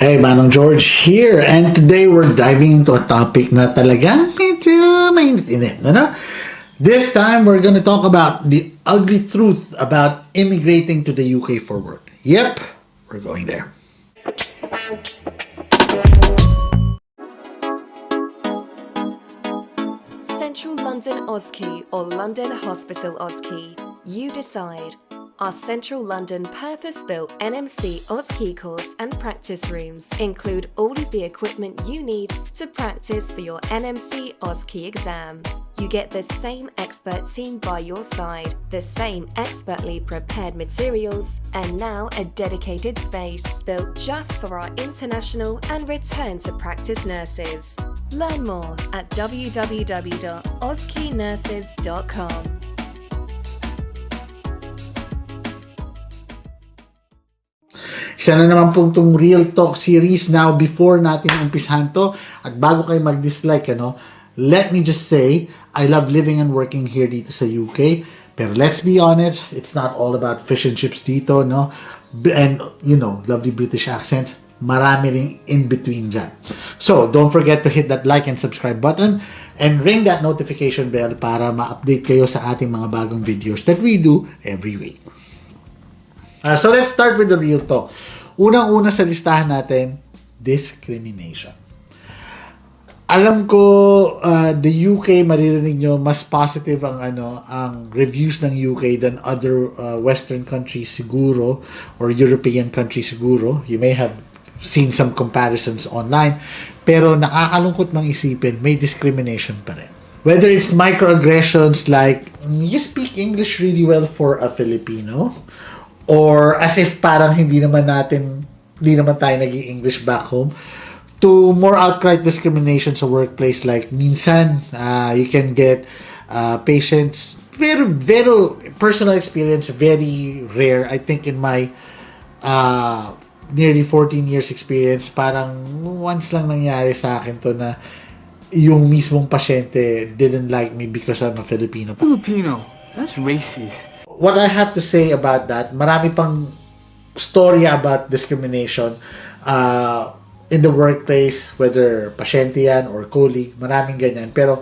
Hey, Manong George here, and today we're diving into a topic na talagang medyo mainit-init, ano? This time, we're gonna talk about the ugly truth about immigrating to the UK for work. Yep, we're going there. Central London OSCE or London Hospital OSCE. You decide. Our Central London purpose-built NMC OSCE course and practice rooms include all of the equipment you need to practice for your NMC OSCE exam. You get the same expert team by your side, the same expertly prepared materials, and now a dedicated space built just for our international and return to practice nurses. Learn more at www.oscenurses.com. Isa na naman pong itong Real Talk series. Now, before natin umpisahan to, at bago kayo mag-dislike, let me just say, I love living and working here dito sa UK. Pero let's be honest, it's not all about fish and chips dito, no? And, lovely British accents. Marami ring in between dyan. So, don't forget to hit that like and subscribe button and ring that notification bell para ma-update kayo sa ating mga bagong videos that we do every week. So let's start with the real talk. Unang-una sa listahan natin, discrimination. Alam ko, the UK, maririnig nyo, mas positive ang reviews ng UK than other Western countries siguro, or European countries siguro. You may have seen some comparisons online. Pero nakakalungkot mang isipin, may discrimination pa rin. Whether it's microaggressions like, you speak English really well for a Filipino, or as if parang hindi naman tayo naging English back home, to more outright discrimination sa workplace, like minsan you can get patients, very personal experience, very rare. I think in my nearly 14 years experience, parang once lang nangyari sa akin to na yung mismong pasyente didn't like me because I'm a Filipino. Filipino? That's racist. What I have to say about that, marami pang story about discrimination in the workplace, whether pasyente yan or colleague, maraming ganyan. Pero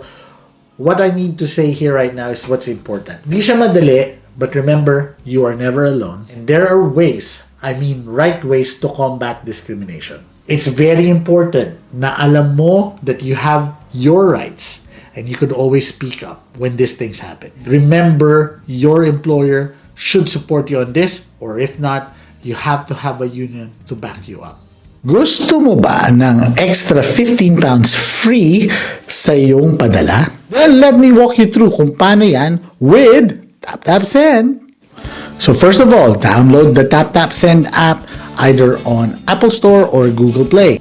what I need to say here right now is what's important. Hindi siya madali, but remember, you are never alone. And there are ways, right ways to combat discrimination. It's very important na alam mo that you have your rights. And you could always speak up when these things happen. Remember, your employer should support you on this, or if not, you have to have a union to back you up. Gusto mo ba ng extra £15 free sa iyong padala? Well, let me walk you through kung paano yan with Taptap Send. So first of all, download the Taptap Send app either on Apple Store or Google Play.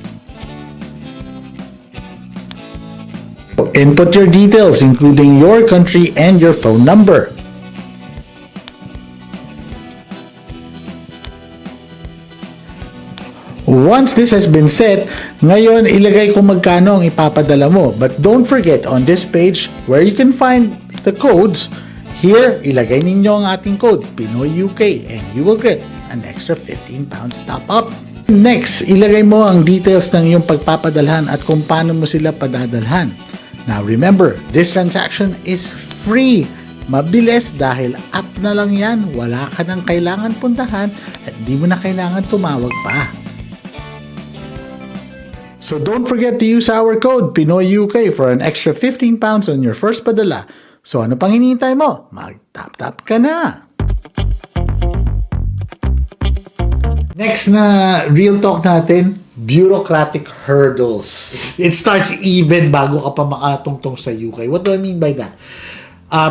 Input your details, including your country and your phone number. Once this has been set, ngayon ilagay kung magkano ang ipapadala mo. But don't forget, on this page where you can find the codes, here ilagay ninyo ang ating code, PINOYUK, and you will get an extra £15 top up. Next, ilagay mo ang details ng iyong pagpapadalhan at kung paano mo sila padadalhan. Now remember, this transaction is free. Mabilis dahil app na lang yan. Wala ka nang kailangan puntahan at di mo na kailangan tumawag pa. So don't forget to use our code PINOYUK for an extra £15 on your first padala. So ano pang hinihintay mo? Mag-tap-tap ka na! Next na real talk natin, bureaucratic hurdles. It starts even bago ka pa makatungtong sa UK. What do I mean by that?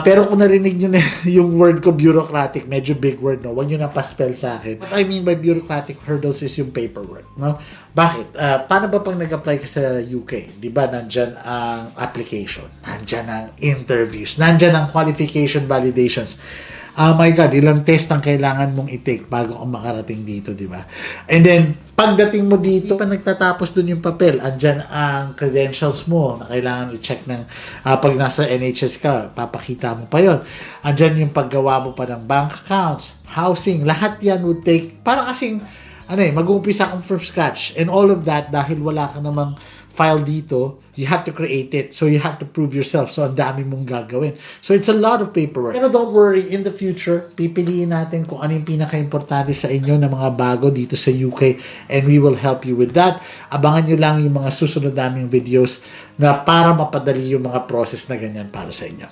Pero kung narinig nyo na yung word ko, bureaucratic, medyo big word, no? Huwag nyo na pa-spell sa akin. What I mean by bureaucratic hurdles is yung paperwork, no? Bakit? Paano ba pag nag-apply ka sa UK? Di ba, nandyan ang application, nandyan ang interviews, nandyan ang qualification validations. Oh my God, ilang test ang kailangan mong i-take bago ka makarating dito, di ba? And then, pagdating mo dito, pa nagtatapos dun yung papel, andyan ang credentials mo na kailangan i-check ng, pag nasa NHS ka, papakita mo pa yon. Andyan yung paggawa mo pa ng bank accounts, housing, lahat yan would take, parang kasing mag-uumpisa kang from scratch. And all of that, dahil wala ka namang file dito, you have to create it. So you have to prove yourself. So ang dami mong gagawin. So it's a lot of paperwork. Pero don't worry, in the future, pipiliin natin kung ano yung pinaka-importante sa inyo na mga bago dito sa UK, and we will help you with that. Abangan nyo lang yung mga susunod naming videos na para mapadali yung mga process na ganyan para sa inyo.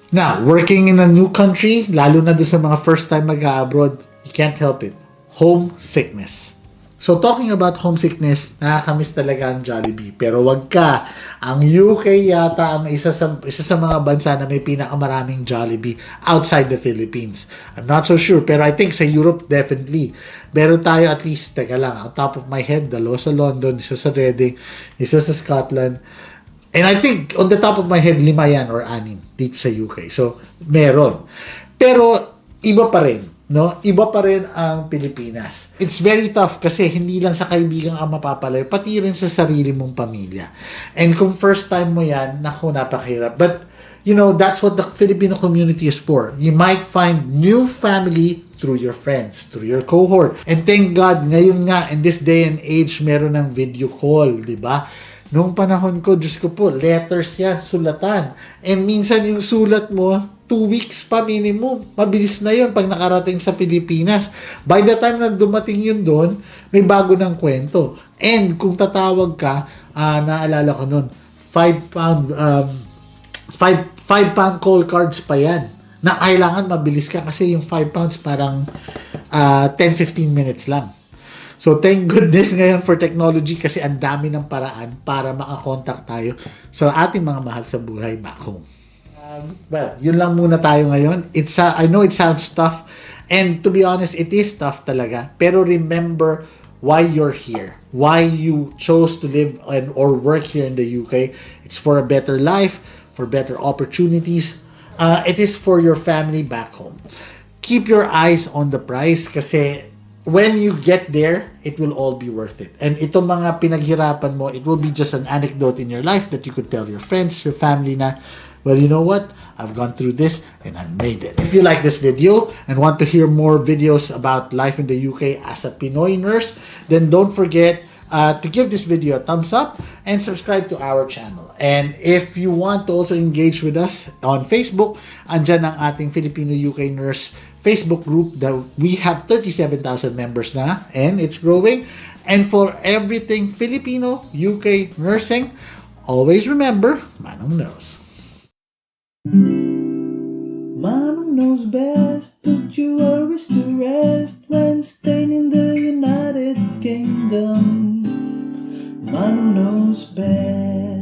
Now, working in a new country, lalo na doon sa mga first time mag-abroad, you can't help it. Homesickness. So, talking about homesickness, nakakamiss talaga ang Jollibee. Pero wag ka. Ang UK yata ang isa sa mga bansa na may pinakamaraming Jollibee outside the Philippines. I'm not so sure, pero I think sa Europe, definitely. Meron tayo at least, teka lang, on top of my head, dalawa sa London, isa sa Reading, isa sa Scotland. And I think, on the top of my head, 5 yan or 6 dito sa UK. So, meron. Pero, iba pa rin. No? Iba pa rin ang Pilipinas. It's very tough kasi hindi lang sa kaibigan ang mapapalayo, pati rin sa sarili mong pamilya. And kung first time mo yan, naku, napakahirap. But, you know, that's what the Filipino community is for. You might find new family through your friends, through your cohort. And thank God, ngayon nga, in this day and age, meron ng video call, di ba? Noong panahon ko, Diyos ko po, letters yan, sulatan. And minsan yung sulat mo, 2 weeks pa minimum. Mabilis na yun pag nakarating sa Pilipinas. By the time na dumating yun doon, may bago ng kwento. And kung tatawag ka, naalala ko noon, 5 pound call cards pa yan. Na kailangan mabilis ka kasi yung 5 pounds parang 10-15 minutes lang. So, thank goodness ngayon for technology kasi ang dami ng paraan para makakontakt tayo sa ating mga mahal sa buhay back home. Well, yun lang muna tayo ngayon. I know it sounds tough, and to be honest, it is tough talaga. Pero remember why you're here, why you chose to live or work here in the UK. It's for a better life, for better opportunities. It is for your family back home. Keep your eyes on the prize kasi when you get there, it will all be worth it. And itong mga pinaghirapan mo, it will be just an anecdote in your life that you could tell your friends, your family na, well, you know what? I've gone through this and I've made it. If you like this video and want to hear more videos about life in the UK as a Pinoy nurse, then don't forget to give this video a thumbs up and subscribe to our channel. And if you want to also engage with us on Facebook, andyan ang ating Filipino UK Nurse Facebook group that we have 37,000 members na and it's growing. And for everything Filipino UK nursing, always remember, Manong knows. Manong knows best, put your worries to rest when staying in the United Kingdom. Manong knows best.